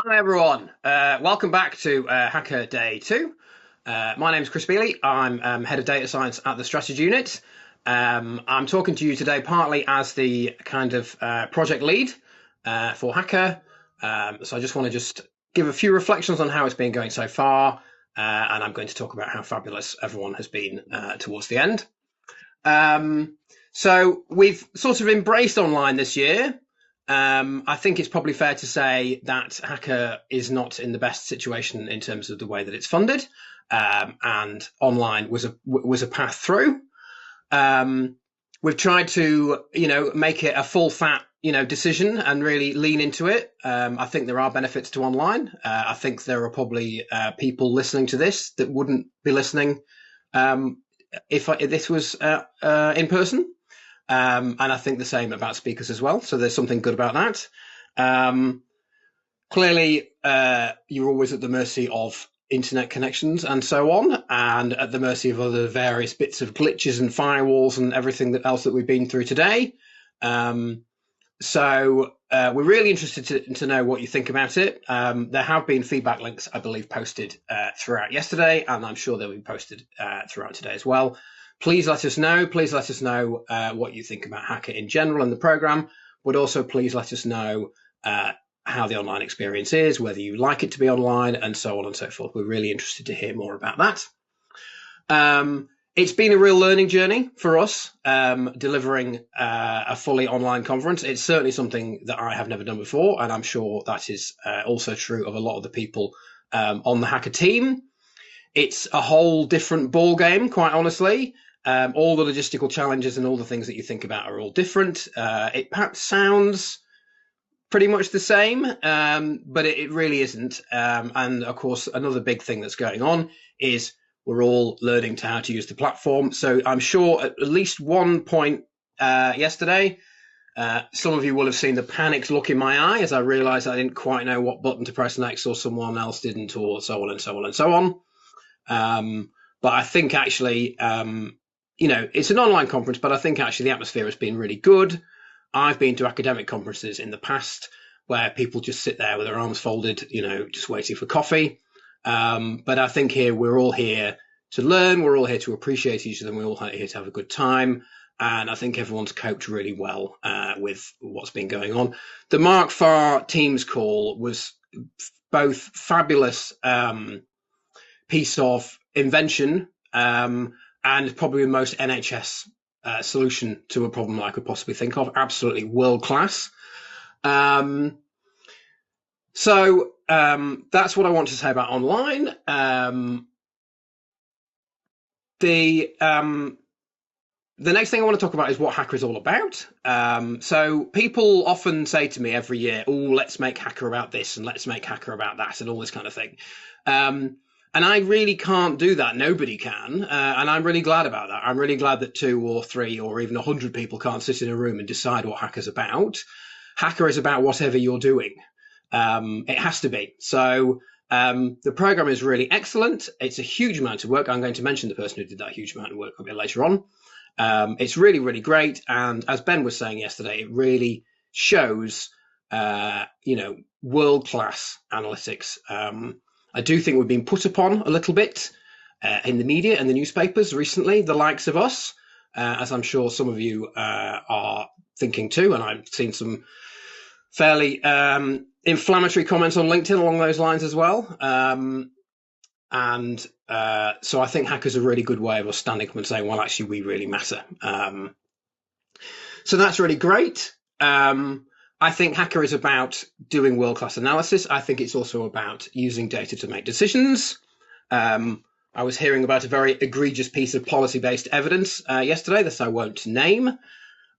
Hi everyone, welcome back to Hacker Day 2. My name is Chris Beeley. I'm Head of Data Science at the Strategy Unit. I'm talking to you today partly as the kind of project lead for Hacker. So I just want to give a few reflections on how it's been going so far, and I'm going to talk about how fabulous everyone has been towards the end. So we've sort of embraced online this year. I think it's probably fair to say that Hacker is not in the best situation in terms of the way that it's funded, and online was a path through. We've tried to, make it a full fat, decision and really lean into it. I think there are benefits to online. I think there are probably people listening to this that wouldn't be listening if this was in person. And I think the same about speakers as well. So there's something good about that. Clearly, you're always at the mercy of internet connections and so on, and at the mercy of other various bits of glitches and firewalls and everything else that we've been through today. So we're really interested to know what you think about it. There have been feedback links, I believe, posted throughout yesterday, and I'm sure they'll be posted throughout today as well. Please let us know. Please let us know what you think about Hacker in general and the program, but also please let us know how the online experience is, whether you like it to be online, and so on and so forth. We're really interested to hear more about that. It's been a real learning journey for us, delivering a fully online conference. It's certainly something that I have never done before, and I'm sure that is also true of a lot of the people on the Hacker team. It's a whole different ball game, quite honestly. All the logistical challenges and all the things that you think about are all different. It perhaps sounds pretty much the same, but it really isn't. And of course, another big thing that's going on is we're all learning how to use the platform. So I'm sure at least one point yesterday, some of you will have seen the panicked look in my eye as I realized I didn't quite know what button to press next, or someone else didn't, or so on and so on and so on. But I think actually, it's an online conference, but I think actually the atmosphere has been really good. I've been to academic conferences in the past where people just sit there with their arms folded, just waiting for coffee. But I think here we're all here to learn. We're all here to appreciate each other. And we're all here to have a good time. And I think everyone's coped really well with what's been going on. The Mark Farr Teams call was both fabulous piece of invention and probably the most NHS solution to a problem that I could possibly think of. Absolutely world class. So that's what I want to say about online. The next thing I want to talk about is what Hacker is all about. So people often say to me every year, "Oh, let's make Hacker about this and let's make Hacker about that," and all this kind of thing. And I really can't do that. Nobody can. And I'm really glad about that. I'm really glad that 2 or 3 or even 100 people can't sit in a room and decide what Hacker's about. Hacker is about whatever you're doing. It has to be. So the program is really excellent. It's a huge amount of work. I'm going to mention the person who did that huge amount of work a bit later on. It's really, really great. And as Ben was saying yesterday, it really shows, world-class analytics. I do think we've been put upon a little bit in the media and the newspapers recently, the likes of us, as I'm sure some of you are thinking too. And I've seen some fairly inflammatory comments on LinkedIn along those lines as well. So I think Hacker's a really good way of us standing up and saying, well, actually, we really matter. So that's really great. I think Hacker is about doing world-class analysis. I think it's also about using data to make decisions. I was hearing about a very egregious piece of policy-based evidence yesterday that I won't name.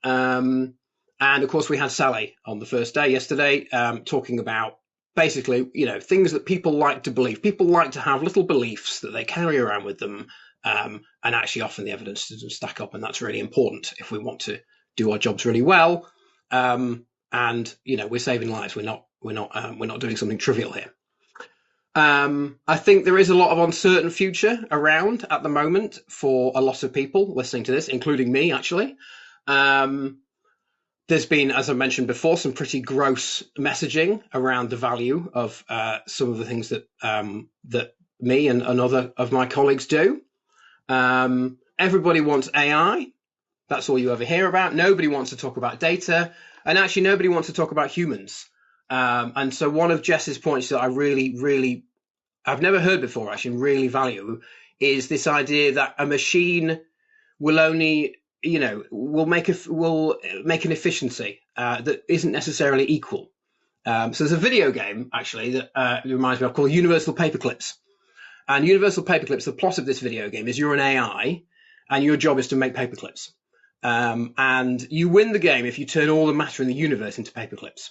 And of course, we had Sally on the first day yesterday talking about basically, things that people like to believe. People like to have little beliefs that they carry around with them, and actually often the evidence doesn't stack up, and that's really important if we want to do our jobs really well. And we're saving lives. We're not doing something trivial here. I think there is a lot of uncertain future around at the moment for a lot of people listening to this, including me, actually. there's been, as I mentioned before, some pretty gross messaging around the value of some of the things that that me and other of my colleagues do. Everybody wants AI. That's all you ever hear about. Nobody wants to talk about data, and actually nobody wants to talk about humans. And so one of Jess's points that I really, I've never heard before, actually, and really value, is this idea that a machine will only, will make an efficiency that isn't necessarily equal. So there's a video game actually that reminds me of called Universal Paperclips. And Universal Paperclips, the plot of this video game is you're an AI, and your job is to make paperclips. And you win the game if you turn all the matter in the universe into paperclips.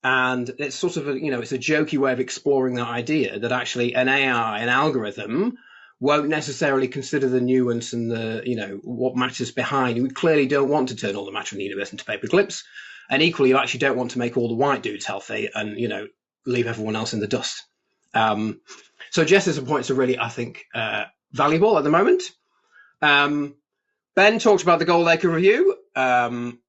And it's sort of it's a jokey way of exploring that idea that actually an AI, an algorithm, won't necessarily consider the nuance and the, what matters behind. You clearly don't want to turn all the matter in the universe into paperclips. And equally, you actually don't want to make all the white dudes healthy and, leave everyone else in the dust. So Jess's points are really, I think, valuable at the moment. Ben talked about the Goldacre Review. I'm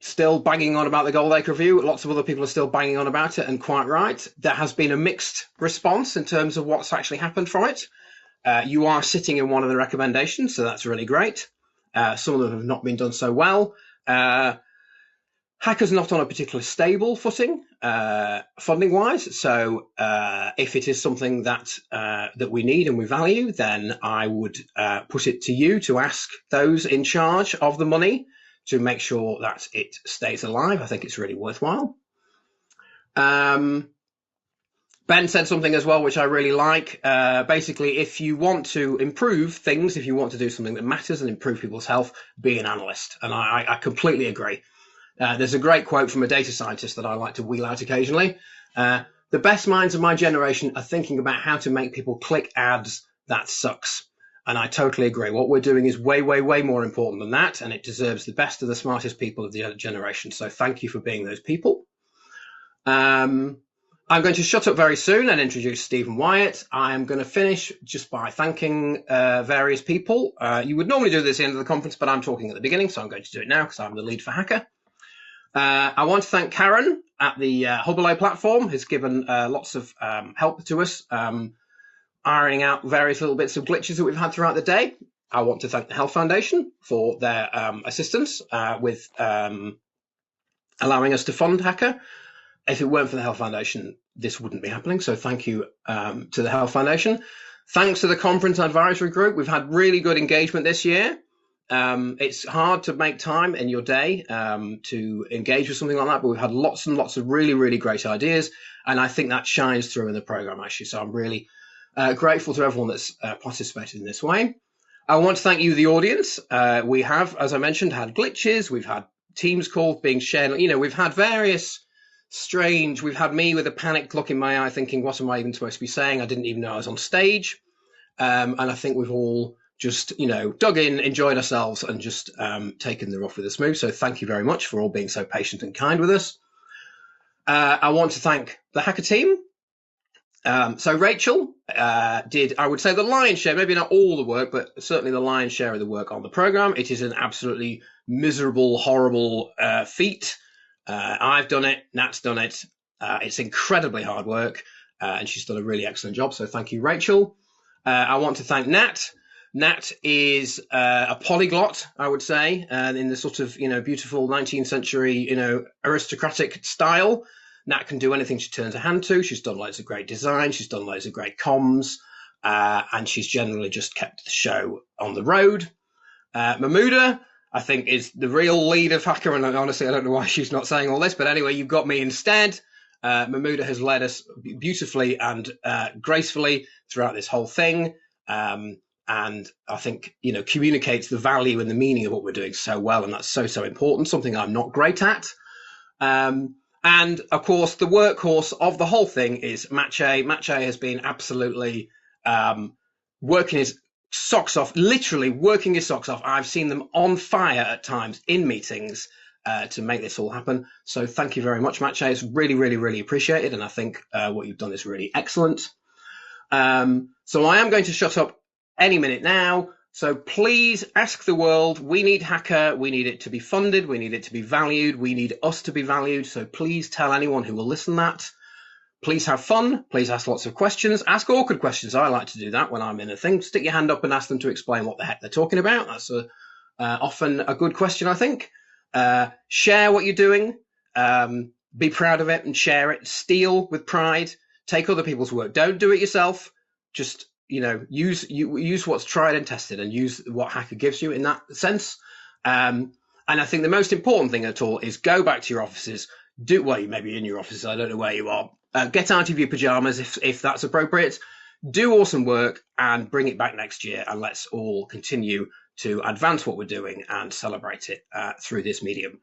still banging on about the Goldacre Review. Lots of other people are still banging on about it, and quite right. There has been a mixed response in terms of what's actually happened for it. You are sitting in one of the recommendations, so that's really great. Some of them have not been done so well. HACA's not on a particularly stable footing, funding-wise. So if it is something that that we need and we value, then I would put it to you to ask those in charge of the money to make sure that it stays alive. I think it's really worthwhile. Ben said something as well, which I really like. Basically, if you want to improve things, if you want to do something that matters and improve people's health, be an analyst. And I completely agree. There's a great quote from a data scientist that I like to wheel out occasionally. The best minds of my generation are thinking about how to make people click ads. That sucks. And I totally agree. What we're doing is way, way, way more important than that. And it deserves the best of the smartest people of the generation. So thank you for being those people. I'm going to shut up very soon and introduce Stephen Wyatt. I'm going to finish just by thanking various people. You would normally do this at the end of the conference, but I'm talking at the beginning, so I'm going to do it now because I'm the lead for HACA. I want to thank Karen at the Hubolo platform, who's given lots of help to us, ironing out various little bits of glitches that we've had throughout the day. I want to thank the Health Foundation for their assistance with allowing us to fund HACA. If it weren't for the Health Foundation, this wouldn't be happening. So thank you to the Health Foundation. Thanks to the conference advisory group. We've had really good engagement this year. It's hard to make time in your day to engage with something like that, but we've had lots and lots of really, really great ideas. And I think that shines through in the program, actually. So I'm really grateful to everyone that's participated in this way. I want to thank you, the audience. We have, as I mentioned, had glitches. We've had Teams calls being shared. We've had various strange. We've had me with a panicked look in my eye thinking, what am I even supposed to be saying? I didn't even know I was on stage. And I think we've all just, dug in, enjoyed ourselves, and just taken the rough with the smooth. So thank you very much for all being so patient and kind with us. I want to thank the HACA team. So Rachel did, I would say, the lion's share, maybe not all the work, but certainly the lion's share of the work on the program. It is an absolutely miserable, horrible feat. I've done it. Nat's done it. It's incredibly hard work, and she's done a really excellent job. So thank you, Rachel. I want to thank Nat. Nat is a polyglot, I would say, in the sort of, beautiful 19th century, aristocratic style. Nat can do anything she turns her hand to. She's done loads of great design. She's done loads of great comms. And she's generally just kept the show on the road. Mahmuda, I think, is the real lead of HACA. And honestly, I don't know why she's not saying all this. But anyway, you've got me instead. Mahmuda has led us beautifully and gracefully throughout this whole thing. And I think, communicates the value and the meaning of what we're doing so well. And that's so, so important, something I'm not great at. And of course, the workhorse of the whole thing is Mache. Mache has been absolutely working his socks off, literally working his socks off. I've seen them on fire at times in meetings to make this all happen. So thank you very much, Mache. It's really, really, really appreciated. And I think what you've done is really excellent. So I am going to shut up any minute now. So please ask the world. We need HACA. We need it to be funded. We need it to be valued. We need us to be valued. So please tell anyone who will listen that. Please have fun. Please ask lots of questions. Ask awkward questions. I like to do that when I'm in a thing. Stick your hand up and ask them to explain what the heck they're talking about. That's often a good question, I think. Share what you're doing. Be proud of it and share it. Steal with pride. Take other people's work. Don't do it yourself. Just use what's tried and tested, and use what HACA gives you in that sense. And I think the most important thing at all is go back to your offices. You may be in your offices. I don't know where you are. Get out of your pajamas if that's appropriate. Do awesome work and bring it back next year. And let's all continue to advance what we're doing and celebrate it through this medium.